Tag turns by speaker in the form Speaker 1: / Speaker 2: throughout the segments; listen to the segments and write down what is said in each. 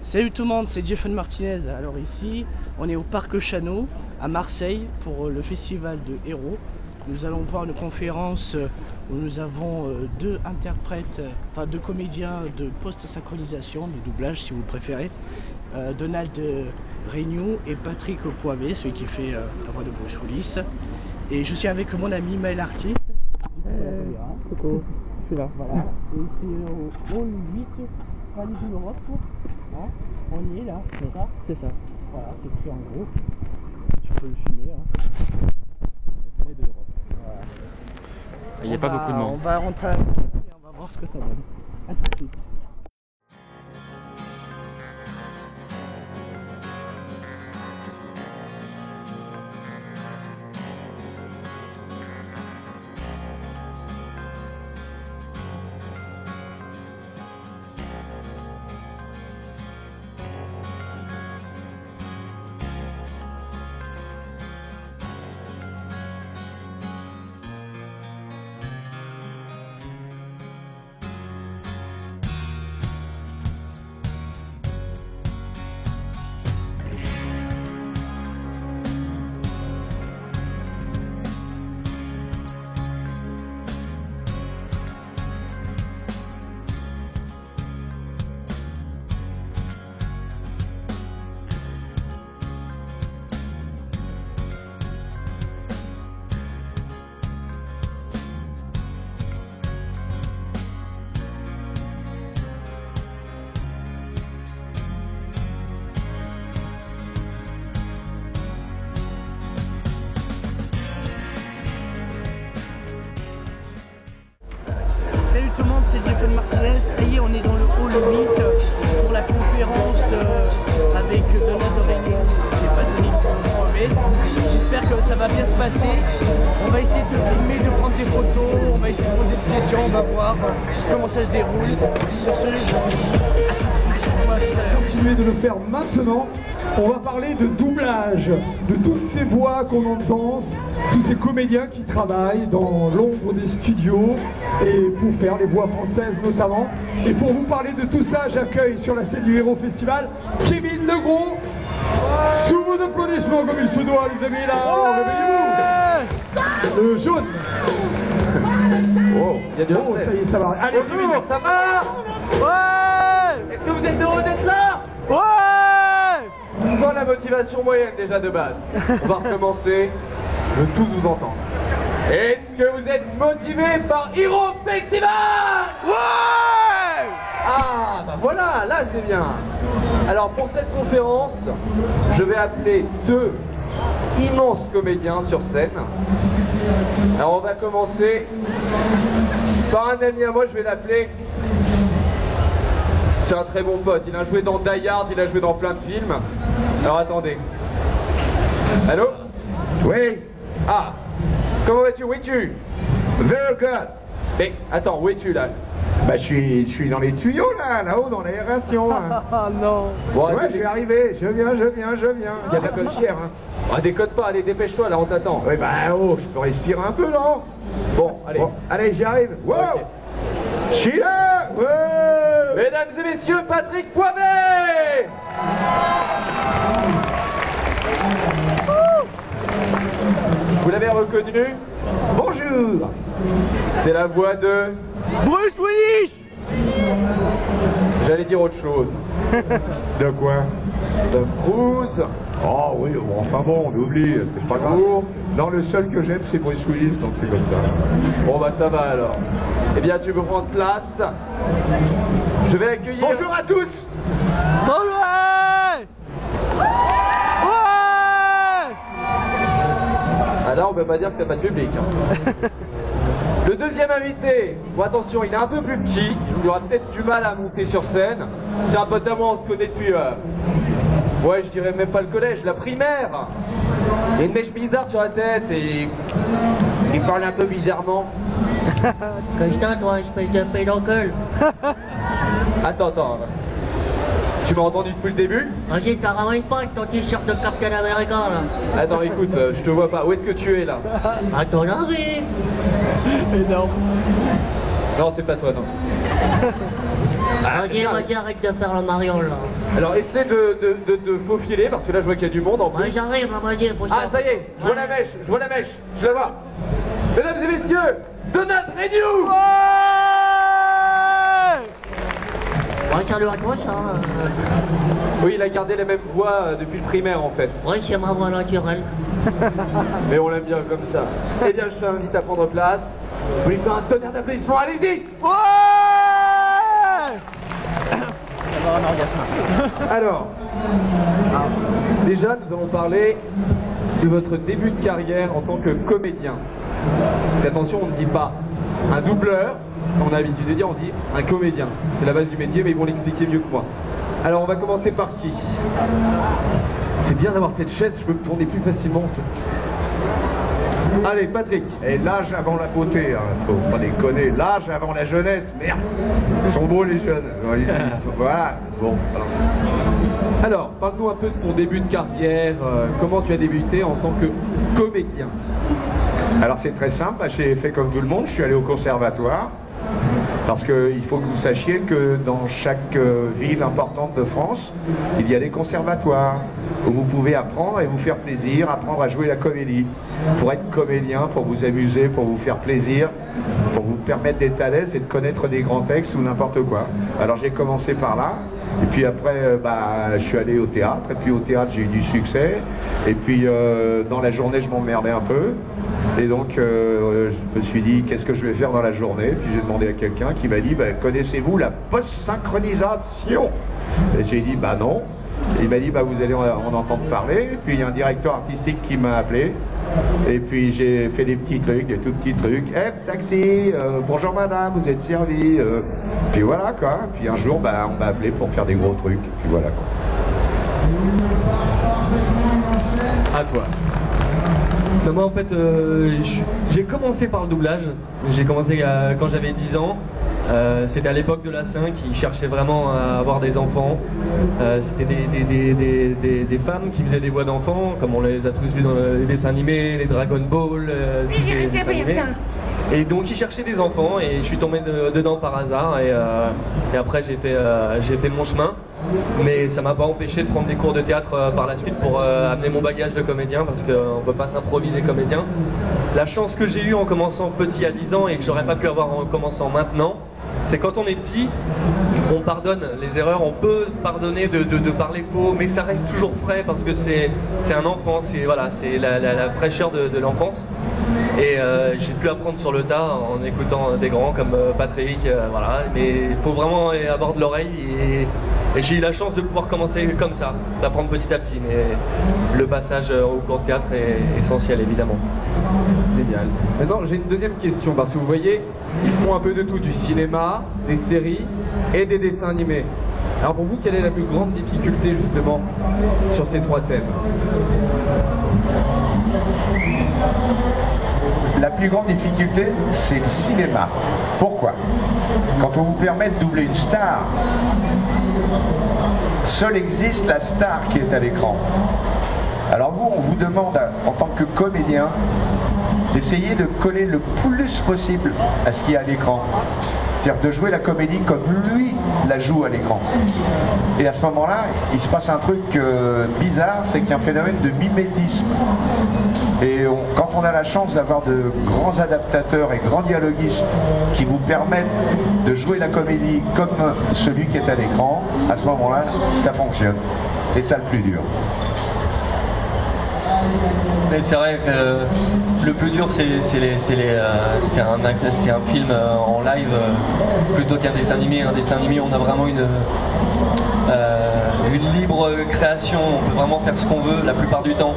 Speaker 1: Salut tout le monde, c'est Jefferson Martinez. Alors ici, on est au Parc Chano à Marseille pour le festival de Héros. Nous allons voir une conférence où nous avons deux interprètes, enfin deux comédiens de post-synchronisation, de doublage si vous préférez. Donald Reignoux et Patrick Poivet, celui qui fait la voix de Bruce Willis. Et je suis avec mon ami Maël Arty.
Speaker 2: Coucou, je suis là.
Speaker 1: Voilà. Et c'est au hall 8, Palais de l'Europe. Hein, on y est là, c'est ça?
Speaker 2: C'est ça.
Speaker 1: Voilà, c'est écrit en gros. Tu peux le filmer. Hein.
Speaker 2: Palais de l'Europe.
Speaker 1: Voilà.
Speaker 2: Il n'y a pas beaucoup de monde.
Speaker 1: On va rentrer à la maison et on va voir ce que ça donne. A tout de suite. Salut tout le monde, c'est Jefferson Martinez. Ça y est, on est dans le hall 8 pour la conférence avec Donald Reignoux et Patrick Poivet. J'espère que ça va bien se passer. On va essayer de filmer, de prendre des photos, on va essayer de poser des questions, on va voir comment ça se déroule. Sur ce, je vous dis à tout de suite. On va
Speaker 3: continuer de le faire maintenant. On va parler de doublage, de toutes ces voix qu'on entend, tous ces comédiens qui travaillent dans l'ombre des studios et pour faire les voix françaises notamment. Et pour vous parler de tout ça, j'accueille sur la scène du Héros Festival Kevin Legros. Sous vos applaudissements comme il se doit, les amis, là, réveillez-vous. Le jaune.
Speaker 2: Oh, il y a du
Speaker 3: Oh, ça y est, ça va. Allez,
Speaker 2: Bonjour, ça va? Ouais. Est-ce que vous êtes heureux d'être là? Ouais. Je sens la motivation moyenne déjà de base. On va recommencer. Je veux tous vous entendre. Est-ce que vous êtes motivé par Hero Festival? Ouais. Ah, bah voilà, là c'est bien. Alors pour cette conférence, je vais appeler deux immenses comédiens sur scène. Alors on va commencer par un ami à moi, je vais l'appeler. C'est un très bon pote, il a joué dans Die Hard, il a joué dans plein de films. Alors attendez. Allô?
Speaker 4: Oui.
Speaker 2: Ah, comment vas-tu? Où es-tu?
Speaker 4: Very good.
Speaker 2: Mais attends, où es-tu là?
Speaker 4: Bah je suis dans les tuyaux là-haut dans l'aération. Hein.
Speaker 1: Ah non.
Speaker 2: Bon,
Speaker 4: Ouais, je vais arriver, je viens. Il y a de la poussière. Hein.
Speaker 2: Ah, décode pas, allez, dépêche-toi, là on t'attend.
Speaker 4: Ouais bah oh, je peux respirer un peu là.
Speaker 2: Bon, allez.
Speaker 4: Bon, allez, j'y arrive. Wow.
Speaker 2: Ok.
Speaker 4: Je suis là. Wow.
Speaker 2: Mesdames et messieurs, Patrick Poivet! Vous l'avez reconnu?
Speaker 4: Bonjour.
Speaker 2: C'est la voix de...
Speaker 1: Bruce Willis.
Speaker 2: J'allais dire autre chose.
Speaker 4: De quoi?
Speaker 2: De Cruise.
Speaker 4: Oh oui, bon, enfin bon, on oublie, c'est pas grave.
Speaker 2: Bonjour.
Speaker 4: Non, le seul que j'aime c'est Bruce Willis, donc c'est comme ça.
Speaker 2: Bon bah ça va alors. Eh bien tu peux prendre place. Je vais accueillir...
Speaker 4: Bonjour à tous.
Speaker 2: Ah là on peut pas dire que t'as pas de public. Hein. Le deuxième invité, bon attention, il est un peu plus petit, il aura peut-être du mal à monter sur scène. C'est un pote à moi, on se connaît depuis... Ouais, je dirais même pas le collège, la primaire. Il a une mèche bizarre sur la tête et... il parle un peu bizarrement.
Speaker 5: Cache-toi, toi, espèce de pédocule.
Speaker 2: Attends. Tu m'as entendu depuis le début?
Speaker 5: Vas-y, t'as ramène pas avec ton t-shirt de Captain America, là.
Speaker 2: Attends, écoute, je te vois pas. Où est-ce que tu es là?
Speaker 5: À ton avis.
Speaker 1: Énorme.
Speaker 2: Non, c'est pas toi, non.
Speaker 5: Vas-y, arrête de faire le mariole là.
Speaker 2: Alors essaie de faufiler parce que là je vois qu'il y a du monde en plus.
Speaker 5: Ouais, j'arrive là, vas-y, pousse-toi.
Speaker 2: Ah ça y est, je vois la mèche, je la vois. Mesdames et messieurs, Donald Renew.
Speaker 5: Ouais, salut à toi, ça.
Speaker 2: Oui, il a gardé la même voix depuis le primaire en fait.
Speaker 5: Ouais, c'est ma voix naturelle.
Speaker 2: Mais on l'aime bien comme ça. Eh bien, je t'invite à prendre place. Vous lui faire un tonnerre d'applaudissements, allez-y. Alors, déjà, nous allons parler de votre début de carrière en tant que comédien. Parce qu'attention, on ne dit pas un doubleur, comme on a l'habitude de dire, on dit un comédien. C'est la base du métier, mais ils vont l'expliquer mieux que moi. Alors, on va commencer par qui? C'est bien d'avoir cette chaise, je peux me tourner plus facilement. Allez, Patrick.
Speaker 4: Et l'âge avant la beauté, hein, faut pas déconner. L'âge avant la jeunesse, merde. Ils sont beaux les jeunes. Voilà, bon.
Speaker 2: Alors, parle-nous un peu de ton début de carrière, comment tu as débuté en tant que comédien?
Speaker 4: Alors c'est très simple, j'ai fait comme tout le monde, je suis allé au conservatoire. Parce qu'il faut que vous sachiez que dans chaque ville importante de France, il y a des conservatoires où vous pouvez apprendre et vous faire plaisir, apprendre à jouer la comédie. Pour être comédien, pour vous amuser, pour vous faire plaisir, pour vous permettre d'être à l'aise et de connaître des grands textes ou n'importe quoi. Alors j'ai commencé par là, et puis après je suis allé au théâtre, et puis au théâtre j'ai eu du succès, et puis dans la journée je m'emmerdais un peu, et donc je me suis dit qu'est-ce que je vais faire dans la journée, puis j'ai demandé à quelqu'un qui m'a dit connaissez-vous la post-synchronisation? Et j'ai dit non. Et il m'a dit vous allez en entendre parler, et puis il y a un directeur artistique qui m'a appelé, et puis j'ai fait des petits trucs, des tout petits trucs. Taxi, bonjour madame, vous êtes servi, puis voilà quoi. Puis un jour on m'a appelé pour faire des gros trucs, puis voilà quoi.
Speaker 2: À toi.
Speaker 6: Moi en fait j'ai commencé par le doublage. J'ai commencé quand j'avais 10 ans. C'était à l'époque de la 5, ils cherchaient vraiment à avoir des enfants. C'était des femmes qui faisaient des voix d'enfants, comme on les a tous vus dans les dessins animés, les Dragon Ball, tous ces dessins animés. Et donc ils cherchaient des enfants et je suis tombé dedans par hasard et après j'ai fait mon chemin. Mais ça m'a pas empêché de prendre des cours de théâtre par la suite pour amener mon bagage de comédien, parce qu'on ne peut pas s'improviser comédien. La chance que j'ai eue en commençant petit à 10 ans et que j'aurais pas pu avoir en commençant maintenant, c'est quand on est petit, on pardonne les erreurs, on peut pardonner de parler faux, mais ça reste toujours frais parce que c'est un enfant, c'est la fraîcheur de l'enfance. Et j'ai pu apprendre sur le tas en écoutant des grands comme Patrick, mais il faut vraiment avoir de l'oreille et j'ai eu la chance de pouvoir commencer comme ça, d'apprendre petit à petit, mais le passage au cours de théâtre est essentiel évidemment.
Speaker 2: Génial. Maintenant j'ai une deuxième question, parce que vous voyez, ils font un peu de tout, du cinéma, des séries et des dessins animés. Alors pour vous, quelle est la plus grande difficulté justement sur ces trois thèmes?
Speaker 4: La plus grande difficulté, c'est le cinéma. Pourquoi? Quand on vous permet de doubler une star, seule existe la star qui est à l'écran. Alors vous, on vous demande, en tant que comédien, d'essayer de coller le plus possible à ce qu'il y a à l'écran. C'est-à-dire de jouer la comédie comme lui la joue à l'écran. Et à ce moment-là, il se passe un truc bizarre, c'est qu'il y a un phénomène de mimétisme. Et quand on a la chance d'avoir de grands adaptateurs et grands dialoguistes qui vous permettent de jouer la comédie comme celui qui est à l'écran, à ce moment-là, ça fonctionne. C'est ça le plus dur.
Speaker 6: Mais c'est vrai que le plus dur c'est un film en live plutôt qu'un dessin animé. Un dessin animé, on a vraiment une libre création, on peut vraiment faire ce qu'on veut la plupart du temps.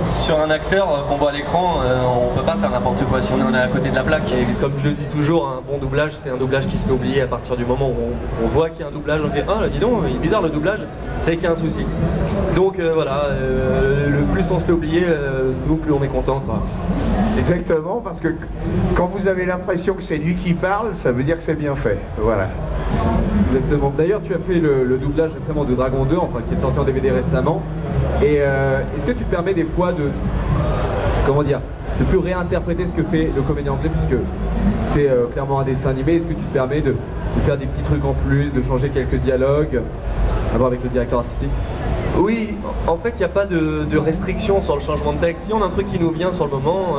Speaker 6: Sur un acteur qu'on voit à l'écran, on peut pas faire n'importe quoi si on est à côté de la plaque. Et comme je le dis toujours, un bon doublage, c'est un doublage qui se fait oublier à partir du moment où on voit qu'il y a un doublage, on fait « Ah, dis donc, il est bizarre le doublage », c'est qu'il y a un souci. Donc le plus on se fait oublier, nous plus on est content, quoi.
Speaker 4: Exactement, parce que quand vous avez l'impression que c'est lui qui parle, ça veut dire que c'est bien fait. Voilà.
Speaker 2: Exactement. D'ailleurs, tu as fait le doublage récemment de Dragon 2, enfin qui est sorti en DVD récemment. Et est-ce que tu te permets des fois de, comment dire, plus réinterpréter ce que fait le comédien anglais, puisque c'est clairement un dessin animé. Est-ce que tu te permets de faire des petits trucs en plus, de changer quelques dialogues, à voir avec le directeur artistique?
Speaker 6: Oui, en fait, il n'y a pas de restriction sur le changement de texte. Si on a un truc qui nous vient sur le moment,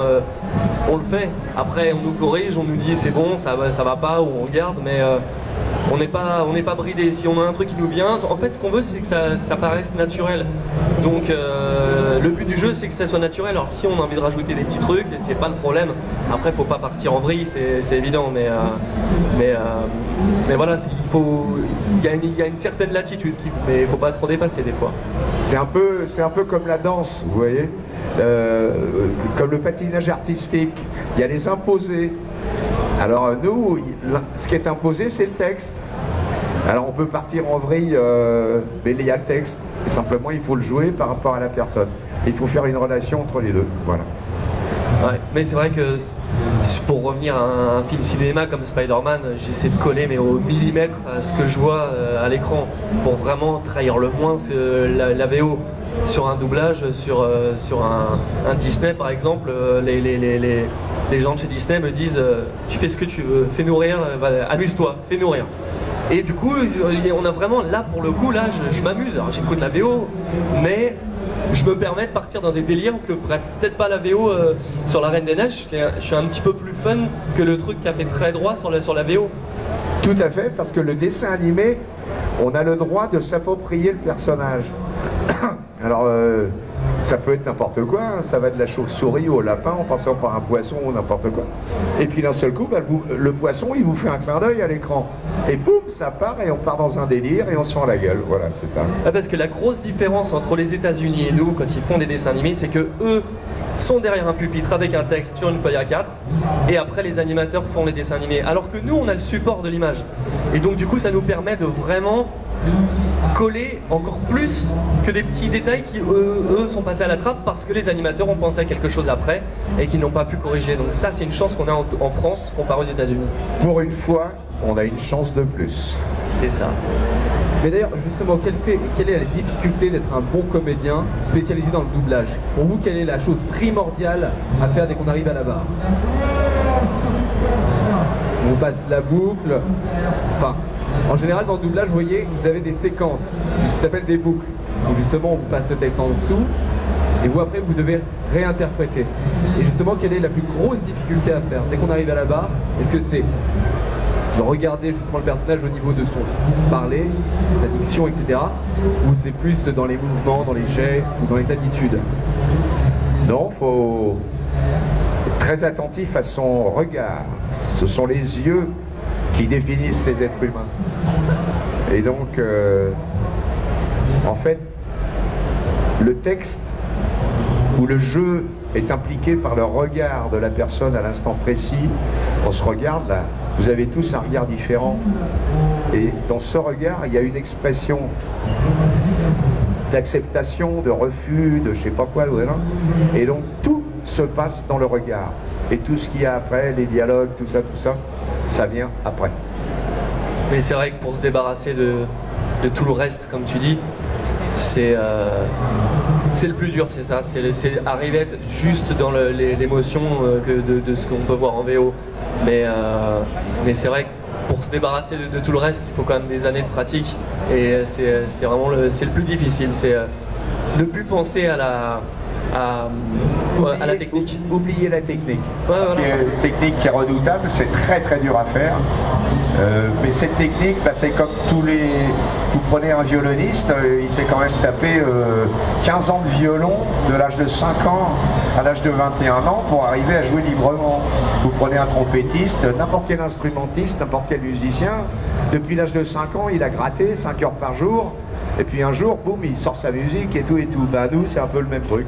Speaker 6: on le fait. Après, on nous corrige, on nous dit c'est bon, ça va pas, ou on garde, mais on n'est pas bridé. Si on a un truc qui nous vient, en fait, ce qu'on veut, c'est que ça paraisse naturel. Donc, le but du jeu, c'est que ça soit naturel. Alors, si on a envie de rajouter des petits trucs, c'est pas le problème. Après, il faut pas partir en vrille, c'est évident, mais voilà, il y a une certaine latitude, mais il faut pas trop dépasser des fois.
Speaker 4: C'est un peu comme la danse, vous voyez, comme le patinage artistique. Il y a les imposés. Alors nous, ce qui est imposé, c'est le texte. Alors on peut partir en vrille, mais il y a le texte. Simplement, il faut le jouer par rapport à la personne. Il faut faire une relation entre les deux. Voilà.
Speaker 6: Ouais, mais c'est vrai que pour revenir à un film cinéma comme Spider-Man, j'essaie de coller mais au millimètre à ce que je vois à l'écran pour vraiment trahir le moins la VO. Sur un doublage, sur un Disney par exemple, les gens de chez Disney me disent tu fais ce que tu veux, fais-nous rire, amuse-toi, fais-nous rire. Et du coup, on a vraiment, là pour le coup, là je m'amuse, alors j'écoute la VO, mais je me permets de partir dans des délires que ferait peut-être pas la VO sur La Reine des Neiges. Je suis un petit peu plus fun que le truc qui a fait très droit sur la VO.
Speaker 4: Tout à fait, parce que le dessin animé, on a le droit de s'approprier le personnage. Alors, ça peut être n'importe quoi, hein. Ça va de la chauve-souris au lapin en passant par un poisson ou n'importe quoi. Et puis d'un seul coup, le poisson, il vous fait un clin d'œil à l'écran. Et boum, ça part et on part dans un délire et on se sent la gueule. Voilà, c'est ça.
Speaker 6: Ah, parce que la grosse différence entre les États-Unis et nous, quand ils font des dessins animés, c'est que eux sont derrière un pupitre avec un texte sur une feuille A4 et après les animateurs font les dessins animés. Alors que nous, on a le support de l'image. Et donc du coup, ça nous permet de vraiment coller encore plus que des petits détails qui eux sont passés à la trappe parce que les animateurs ont pensé à quelque chose après et qui n'ont pas pu corriger. Donc ça, c'est une chance qu'on a en France comparé aux États-Unis.
Speaker 4: Pour une fois, on a une chance de plus.
Speaker 6: C'est ça.
Speaker 2: Mais d'ailleurs, justement, quelle est la difficulté d'être un bon comédien spécialisé dans le doublage? Pour vous, quelle est la chose primordiale à faire dès qu'on arrive à la barre? On vous passe la boucle, enfin... En général, dans le doublage, vous voyez, vous avez des séquences, c'est ce qui s'appelle des boucles, où justement on vous passe le texte en dessous, et vous après vous devez réinterpréter. Et justement, quelle est la plus grosse difficulté à faire dès qu'on arrive à la barre? Est-ce que c'est de regarder justement le personnage au niveau de son parler, de sa diction, etc. Ou c'est plus dans les mouvements, dans les gestes, ou dans les attitudes?
Speaker 4: Non, faut être très attentif à son regard. Ce sont les yeux qui définissent les êtres humains. Et donc, en fait, le texte ou le jeu est impliqué par le regard de la personne à l'instant précis. On se regarde là, vous avez tous un regard différent. Et dans ce regard, il y a une expression d'acceptation, de refus, de je sais pas quoi, voilà. Et donc tout se passe dans le regard. Et tout ce qu'il y a après, les dialogues, tout ça, ça vient après.
Speaker 6: Mais c'est vrai que pour se débarrasser de tout le reste, comme tu dis, c'est le plus dur, c'est ça. C'est arriver à être juste dans l'émotion de ce qu'on peut voir en VO. Mais c'est vrai que pour se débarrasser de tout le reste, il faut quand même des années de pratique. Et c'est vraiment le plus difficile. C'est ne plus penser à la technique.
Speaker 4: Oubliez la technique.
Speaker 6: Ouais,
Speaker 4: parce qu'il y a une technique qui est redoutable, c'est très très dur à faire. Mais cette technique, c'est comme vous prenez un violoniste, il s'est quand même tapé 15 ans de violon de l'âge de 5 ans à l'âge de 21 ans pour arriver à jouer librement. Vous prenez un trompettiste, n'importe quel instrumentiste, n'importe quel musicien, depuis l'âge de 5 ans, il a gratté 5 heures par jour, et puis un jour, boum, il sort sa musique et tout. Bah nous, c'est un peu le même truc.